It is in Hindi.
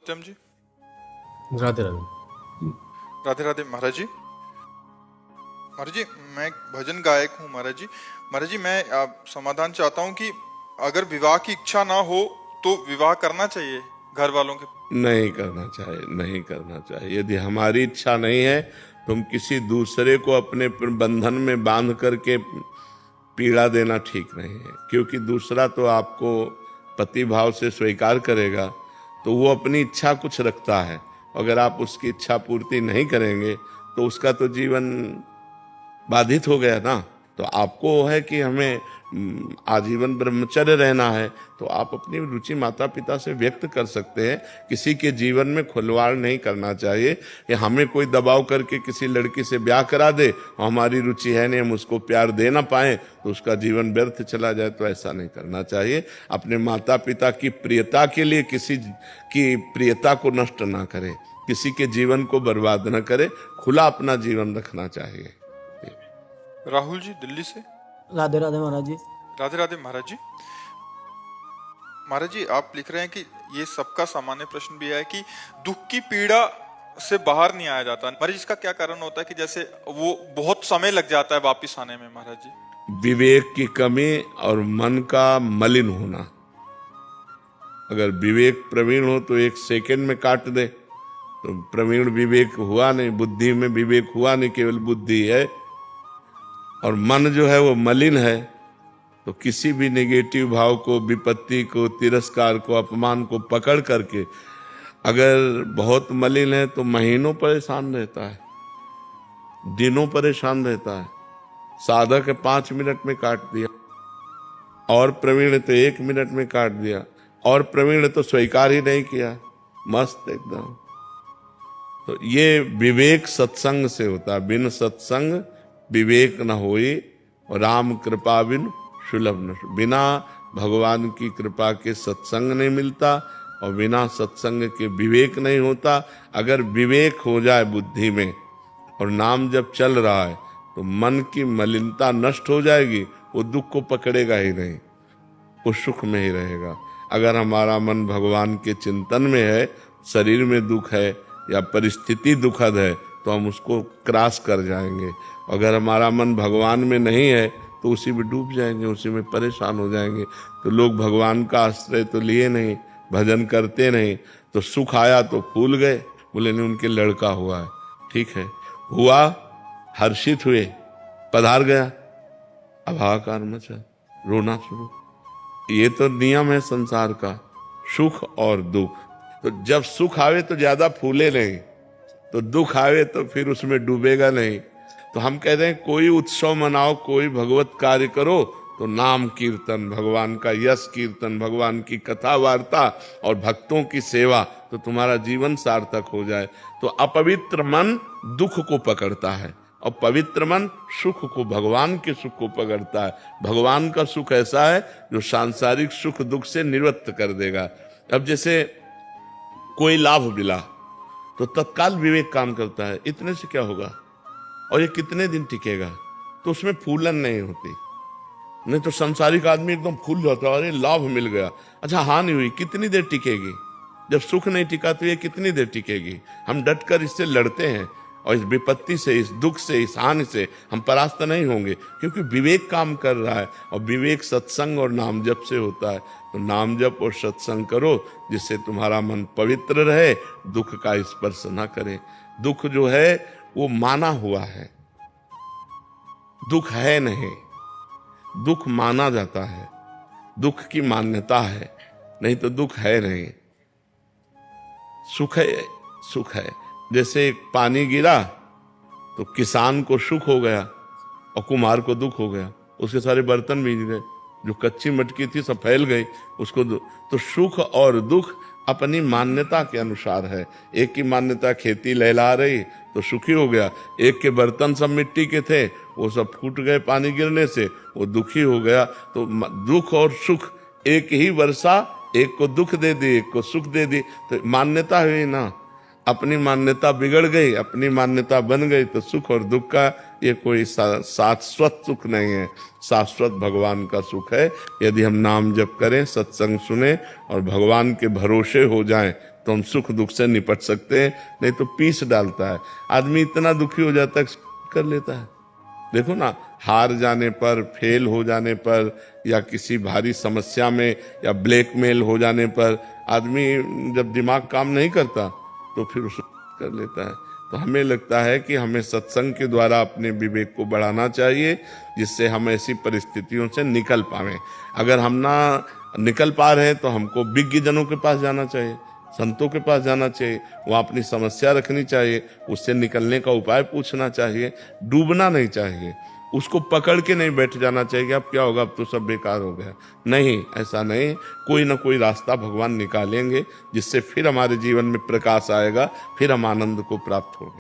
सत्यम जी। राधे राधे। राधे राधे महाराज जी। महाराज जी, मैं एक भजन गायक हूँ महाराज जी। महाराज जी, मैं समाधान चाहता हूँ कि अगर विवाह की इच्छा ना हो तो विवाह करना चाहिए घर वालों के? नहीं करना चाहिए, नहीं करना चाहिए। यदि हमारी इच्छा नहीं है तो हम किसी दूसरे को अपने बंधन में बांध करके पीड़ा देना ठीक नहीं है, क्योंकि दूसरा तो आपको पति भाव से स्वीकार करेगा तो वो अपनी इच्छा कुछ रखता है। अगर आप उसकी इच्छा पूर्ति नहीं करेंगे तो उसका तो जीवन बाधित हो गया ना। तो आपको है कि हमें आजीवन ब्रह्मचर्य रहना है, तो आप अपनी रुचि माता पिता से व्यक्त कर सकते हैं। किसी के जीवन में खुलवाड़ नहीं करना चाहिए कि हमें कोई दबाव करके किसी लड़की से ब्याह करा दे और हमारी रुचि है नहीं, हम उसको प्यार दे ना पाए तो उसका जीवन व्यर्थ चला जाए। तो ऐसा नहीं करना चाहिए। अपने माता पिता की प्रियता के लिए किसी की प्रियता को नष्ट ना करें, किसी के जीवन को बर्बाद न करे, खुला अपना जीवन रखना चाहिए। राहुल जी दिल्ली से। राधे राधे महाराज जी। राधे राधे महाराज जी। महाराज जी, आप लिख रहे हैं कि ये सबका सामान्य प्रश्न भी है कि दुख की पीड़ा से बाहर नहीं आया जाता। महाराज जी, इसका क्या कारण होता है कि जैसे वो बहुत समय लग जाता है वापिस आने में? महाराज जी, विवेक की कमी और मन का मलिन होना। अगर विवेक प्रवीण हो तो 1 सेकंड में काट दे, तो प्रवीण विवेक हुआ नहीं, बुद्धि में विवेक हुआ नहीं, केवल बुद्धि है। और मन जो है वो मलिन है, तो किसी भी नेगेटिव भाव को, विपत्ति को, तिरस्कार को, अपमान को पकड़ करके अगर बहुत मलिन है तो महीनों परेशान रहता है, दिनों परेशान रहता है। साधक 5 मिनट में काट दिया, और प्रवीण तो 1 मिनट में काट दिया, और प्रवीण तो स्वीकार ही नहीं किया, मस्त एकदम। तो ये विवेक सत्संग से होता है। बिन सत्संग विवेक न होई, और राम कृपा बिन सुलभ न। बिना भगवान की कृपा के सत्संग नहीं मिलता, और बिना सत्संग के विवेक नहीं होता। अगर विवेक हो जाए बुद्धि में और नाम जब चल रहा है तो मन की मलिनता नष्ट हो जाएगी, वो दुख को पकड़ेगा ही नहीं, वो सुख में ही रहेगा। अगर हमारा मन भगवान के चिंतन में है, शरीर में दुख है या परिस्थिति दुखद है, तो हम उसको क्रॉस कर जाएंगे। अगर हमारा मन भगवान में नहीं है तो उसी में डूब जाएंगे, उसी में परेशान हो जाएंगे। तो लोग भगवान का आश्रय तो लिए नहीं, भजन करते नहीं, तो सुख आया तो फूल गए, बोले नहीं उनके लड़का हुआ है, ठीक है, हुआ, हर्षित हुए, पधार गया, अब हाहाकार मचा, रोना शुरू। ये तो नियम है संसार का, सुख और दुख। तो जब सुख आवे तो ज्यादा फूले नहीं, तो दुख आवे तो फिर उसमें डूबेगा नहीं। तो हम कहते हैं कोई उत्सव मनाओ, कोई भगवत कार्य करो, तो नाम कीर्तन, भगवान का यश कीर्तन, भगवान की कथा वार्ता और भक्तों की सेवा, तो तुम्हारा जीवन सार्थक हो जाए। तो अपवित्र मन दुख को पकड़ता है, और पवित्र मन सुख को, भगवान के सुख को पकड़ता है। भगवान का सुख ऐसा है जो सांसारिक सुख दुख से निवृत्त कर देगा। अब जैसे कोई लाभ मिला तो तत्काल विवेक काम करता है, इतने से क्या होगा और ये कितने दिन टिकेगा, तो उसमें फूलन नहीं होती। नहीं तो संसारिक आदमी एकदम फूल जाता है, अरे लाभ मिल गया, अच्छा हानि हुई, कितनी देर टिकेगी? जब सुख नहीं टिका तो ये कितनी देर टिकेगी? हम डटकर इससे लड़ते हैं, और इस विपत्ति से, इस दुख से, इस हानि से हम परास्त नहीं होंगे, क्योंकि विवेक काम कर रहा है। और विवेक सत्संग और नाम जप से होता है। तो नाम जप और सत्संग करो, जिससे तुम्हारा मन पवित्र रहे, दुख का स्पर्श न करे। दुख जो है वो माना हुआ है, दुख है नहीं, दुख माना जाता है, दुख की मान्यता है, नहीं तो दुख है नहीं। सुख है, सुख है। जैसे पानी गिरा तो किसान को सुख हो गया और कुम्हार को दुख हो गया, उसके सारे बर्तन भीग गए, जो कच्ची मटकी थी सब फैल गई, उसको तो सुख और दुख अपनी मान्यता के अनुसार है। एक की मान्यता खेती लहला रही तो सुखी हो गया, एक के बर्तन सब मिट्टी के थे, वो सब फूट गए पानी गिरने से, वो दुखी हो गया। तो दुख और सुख एक ही वर्षा, एक को दुख दे दी, एक को सुख दे दी, तो मान्यता हुई ना। अपनी मान्यता बिगड़ गई, अपनी मान्यता बन गई, तो सुख और दुख का ये कोई शाश्वत सुख नहीं है। शाश्वत भगवान का सुख है। यदि हम नाम जप करें, सत्संग सुने और भगवान के भरोसे हो जाएं, तो हम सुख दुख से निपट सकते हैं, नहीं तो पीस डालता है। आदमी इतना दुखी हो जाता है कर लेता है। देखो ना, हार जाने पर, फेल हो जाने पर, या किसी भारी समस्या में, या ब्लैकमेल हो जाने पर आदमी जब दिमाग काम नहीं करता तो फिर उसको कर लेता है। तो हमें लगता है कि हमें सत्संग के द्वारा अपने विवेक को बढ़ाना चाहिए, जिससे हम ऐसी परिस्थितियों से निकल पाएं। अगर हम ना निकल पा रहे हैं तो हमको विज्ञ जनों के पास जाना चाहिए, संतों के पास जाना चाहिए, वहाँ अपनी समस्या रखनी चाहिए, उससे निकलने का उपाय पूछना चाहिए। डूबना नहीं चाहिए, उसको पकड़ के नहीं बैठ जाना चाहिए कि अब क्या होगा, अब तो सब बेकार हो गया। नहीं, ऐसा नहीं, कोई ना कोई रास्ता भगवान निकालेंगे, जिससे फिर हमारे जीवन में प्रकाश आएगा, फिर हम आनंद को प्राप्त होंगे।